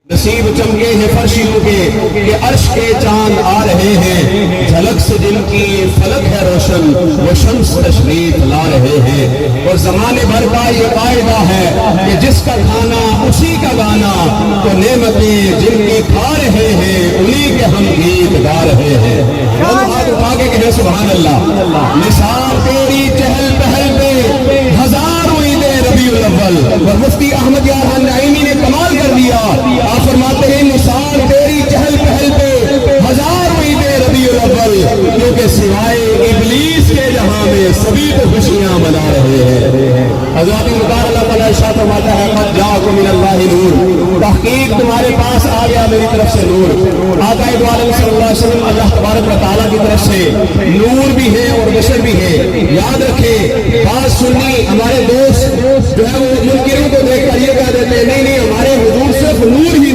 نصیب چمکے ہیں فرشیوں کے کہ عرش کے چاند آ رہے ہیں، جھلک سے جن کی فلک ہے روشن وہ شمس تشریف لا رہے ہیں۔ اور زمانے بھر کا یہ قاعدہ ہے کہ جس کا کھانا اسی کا گانا، تو نعمتیں جن کی کھا رہے ہیں انہی کے ہم گیت گا رہے ہیں۔ ہم ہاتھ اٹھا کے کہیں سبحان اللہ۔ نثار تیری چہل پہل پہ ہزاروں عید ربیع الاول، اور مفتی احمد یار نعیمی نے کمال کر دیا، آپ فرماتے ہیں نثار تیری چہل پہل پہ ہزاروں عید ربیع الاول، کیونکہ سوائے ابلیس کے جہاں میں سبھی کو خوشیاں منا رہے ہیں۔ حضرات مقدار اللہ تعالیٰ ارشاد فرماتا ہے قد جاءکم من اللہ نور، تحقیق تمہارے پاس آ گیا میری طرف سے نور۔ آقا دو عالم صلی اللہ علیہ وسلم اللہ تبارک و تعالیٰ کی طرف سے نور بھی ہے اور بشر بھی ہے۔ یاد رکھیں بات سنی، ہمارے دوست جو ہے وہ منکروں کو دیکھ کر یہ کہہ دیتے ہیں نہیں نہیں ہمارے حضور صرف نور ہی